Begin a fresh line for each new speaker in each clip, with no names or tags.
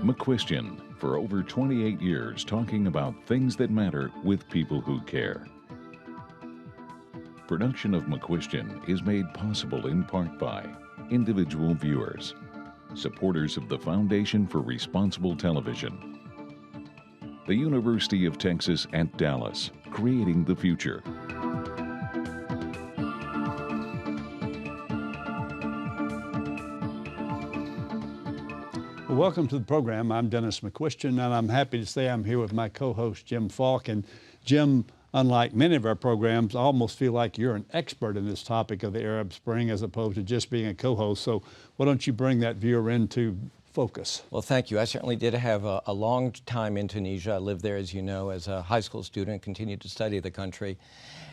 McQuestion, for over 28 years talking about things that matter with people who care. Production of McQuestion is made possible in part by individual viewers, supporters of the Foundation for Responsible Television, the University of Texas at Dallas, creating the future.
Well, welcome to the program. I'm Dennis McQuestion, and I'm happy to say I'm here with my co-host, Jim Falk. And Jim, unlike many of our programs, I almost feel like you're an expert in this topic of the Arab Spring as opposed to just being a co-host. So why don't you bring that viewer into focus?
Well, thank you. I certainly did have a long time in Tunisia. I lived there, as you know, as a high school student, continued to study the country.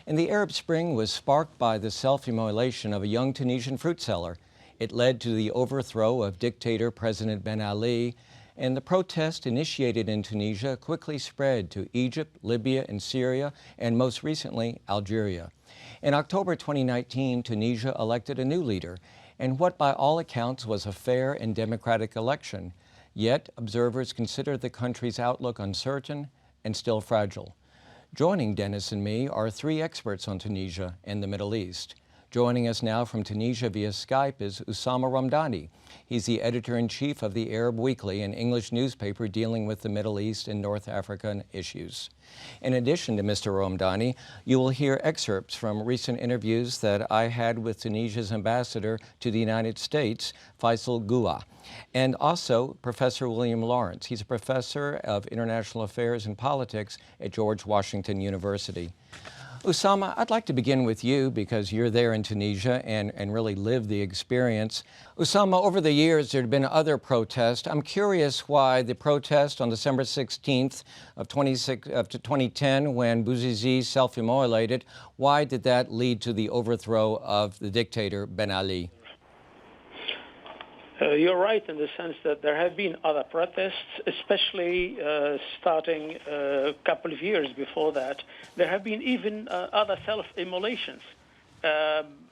And the Arab Spring was sparked by the self-immolation of a young Tunisian fruit seller. It led to the overthrow of dictator President Ben Ali, and the protest initiated in Tunisia quickly spread to Egypt, Libya, and Syria, and most recently, Algeria. In October 2019, Tunisia elected a new leader, and what by all accounts was a fair and democratic election. Yet, observers consider the country's outlook uncertain and still fragile. Joining Dennis and me are three experts on Tunisia and the Middle East. Joining us now from Tunisia via Skype is Oussama Ramdani. He's the editor-in-chief of the Arab Weekly, an English newspaper dealing with the Middle East and North African issues. In addition to Mr. Ramdani, you will hear excerpts from recent interviews that I had with Tunisia's ambassador to the United States, Faisal Goua, and also Professor William Lawrence. He's a professor of international affairs and politics at George Washington University. Oussama, I'd like to begin with you because you're there in Tunisia and really lived the experience. Oussama, over the years, there have been other protests. I'm curious why the protest on December 16th of 2010, when Bouazizi self-immolated, why did that lead to the overthrow of the dictator Ben Ali?
You're right in the sense that there have been other protests, especially starting a couple of years before that. There have been even other self-immolations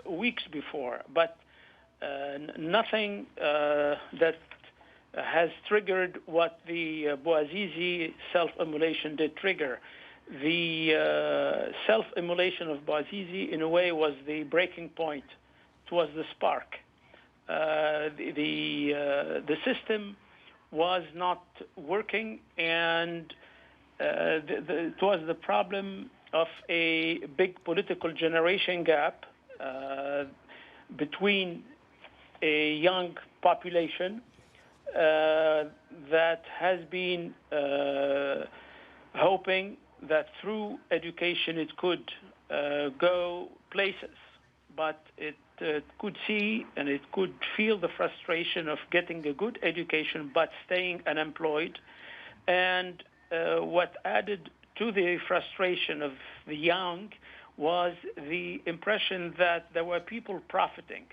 weeks before, but nothing that has triggered what the Bouazizi self-immolation did trigger. The self-immolation of Bouazizi, in a way, was the breaking point. It was the spark. The system was not working, and it was the problem of a big political generation gap between a young population that has been hoping that through education it could go places, but it could see and it could feel the frustration of getting a good education but staying unemployed. And what added to the frustration of the young was the impression that there were people profiting,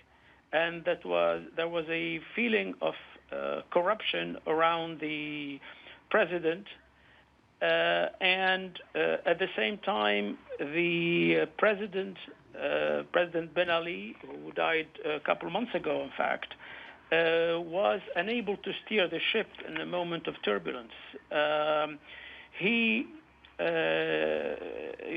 and there was a feeling of corruption around the president. And at the same time, the President Ben Ali, who died a couple months ago, in fact, was unable to steer the ship in a moment of turbulence. He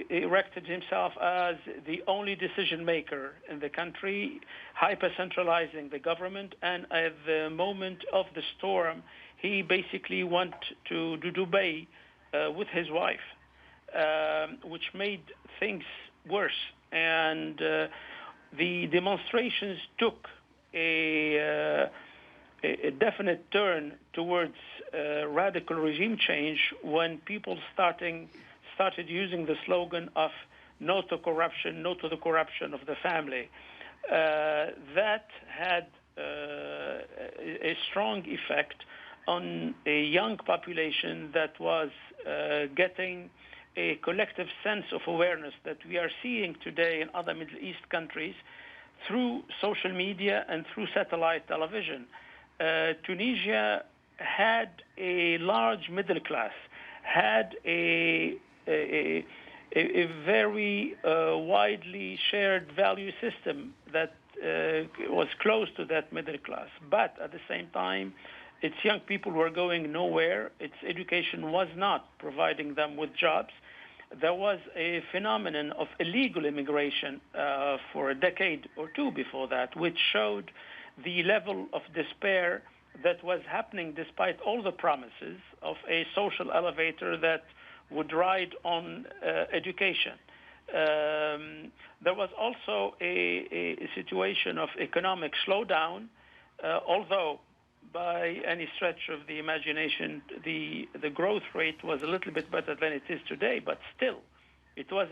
erected himself as the only decision maker in the country, hyper-centralizing the government, and at the moment of the storm, he basically went to Dubai with his wife, which made things worse. And the demonstrations took a definite turn towards radical regime change when people started using the slogan of "No to corruption, no to the corruption of the family." That had a strong effect on a young population that was getting a collective sense of awareness that we are seeing today in other Middle East countries through social media and through satellite television. Tunisia had a large middle class, had a very widely shared value system that was close to that middle class. But at the same time, its young people were going nowhere. Its education was not providing them with jobs. There was a phenomenon of illegal immigration for a decade or two before that, which showed the level of despair that was happening despite all the promises of a social elevator that would ride on education. There was also a situation of economic slowdown, although by any stretch of the imagination, the growth rate was a little bit better than it is today, but still, it was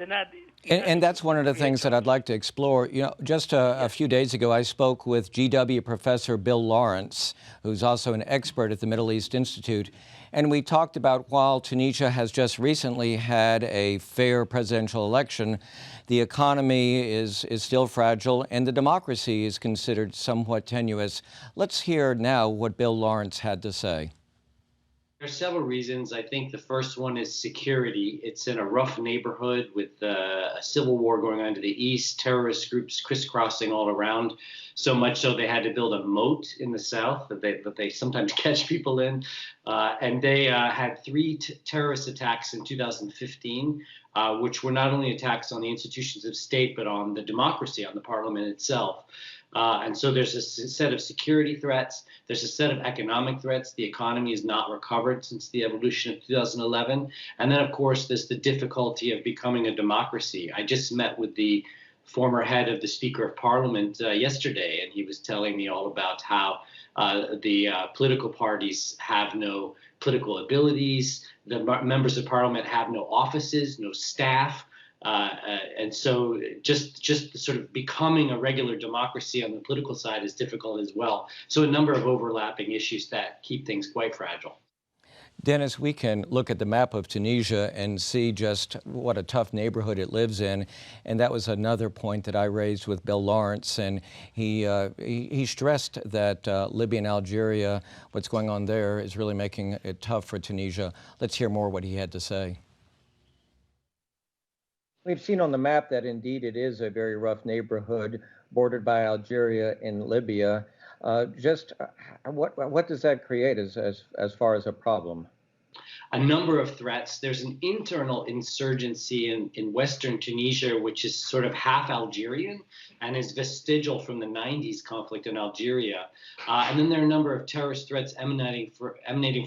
and that's one of the things that I'd like to explore. You know, just a few days ago, I spoke with GW professor Bill Lawrence, who's also an expert at the Middle East Institute, and we talked about while Tunisia has just recently had a fair presidential election, the economy is still fragile and the democracy is considered somewhat tenuous. Let's hear now what Bill Lawrence had to say.
There are several reasons. I think the first one is security. It's in a rough neighborhood with a civil war going on to the east, terrorist groups crisscrossing all around, so much so they had to build a moat in the south that they sometimes catch people in. And they had three terrorist attacks in 2015, which were not only attacks on the institutions of state, but on the democracy, on the parliament itself. And so there's a set of security threats. There's a set of economic threats. The economy has not recovered since the evolution of 2011. And then, of course, there's the difficulty of becoming a democracy. I just met with the former head of the Speaker of Parliament yesterday, and he was telling me all about how the political parties have no political abilities. The members of Parliament have no offices, no staff. And so just sort of becoming a regular democracy on the political side is difficult as well. So a number of overlapping issues that keep things quite fragile.
Dennis, we can look at the map of Tunisia and see just what a tough neighborhood it lives in. And that was another point that I raised with Bill Lawrence. And he stressed that Libya and Algeria, what's going on there, is really making it tough for Tunisia. Let's hear more what he had to say. We've seen on the map that indeed it is a very rough neighborhood bordered by Algeria and Libya. What does that create as far as a problem?
A number of threats. There's an internal insurgency in Western Tunisia, which is sort of half Algerian and is vestigial from the 90s conflict in Algeria. And then there are a number of terrorist threats emanating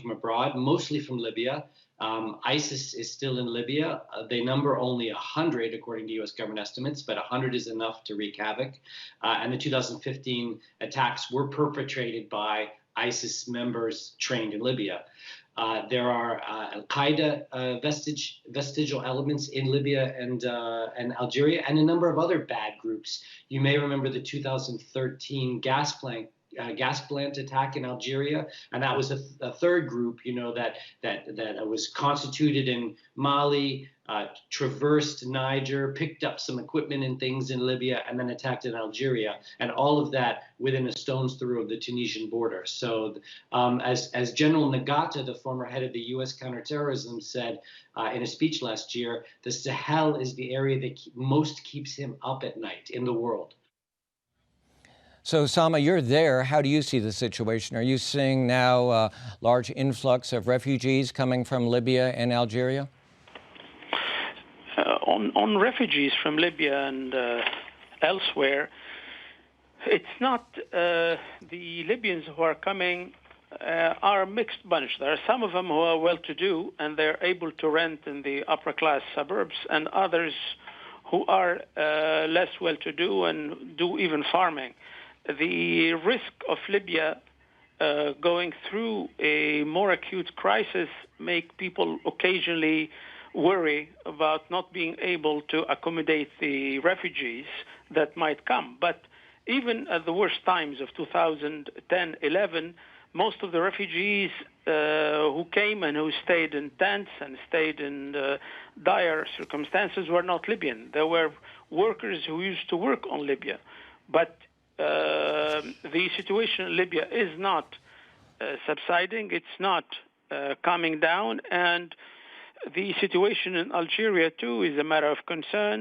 from abroad, mostly from Libya. ISIS is still in Libya. They number only 100, according to U.S. government estimates, but 100 is enough to wreak havoc. And the 2015 attacks were perpetrated by ISIS members trained in Libya. There are al-Qaeda vestigial elements in Libya and Algeria, and a number of other bad groups. You may remember the 2013 gas plant attack in Algeria, and that was a third group, that was constituted in Mali, traversed Niger, picked up some equipment and things in Libya, and then attacked in Algeria, and all of that within a stone's throw of the Tunisian border. So, as General Nagata, the former head of the U.S. counterterrorism, said in a speech last year, the Sahel is the area that most keeps him up at night in the world.
So, Sama, you're there. How do you see the situation? Are you seeing now a large influx of refugees coming from Libya and Algeria?
On refugees from Libya and elsewhere, it's not the Libyans who are coming are a mixed bunch. There are some of them who are well-to-do and they're able to rent in the upper-class suburbs, and others who are less well-to-do and do even farming. The risk of Libya going through a more acute crisis make people occasionally worry about not being able to accommodate the refugees that might come. But even at the worst times of 2010-11, most of the refugees who came and who stayed in tents and stayed in dire circumstances were not Libyan. There were workers who used to work on Libya. But the situation in Libya is not subsiding. It's not calming down. And the situation in Algeria, too, is a matter of concern.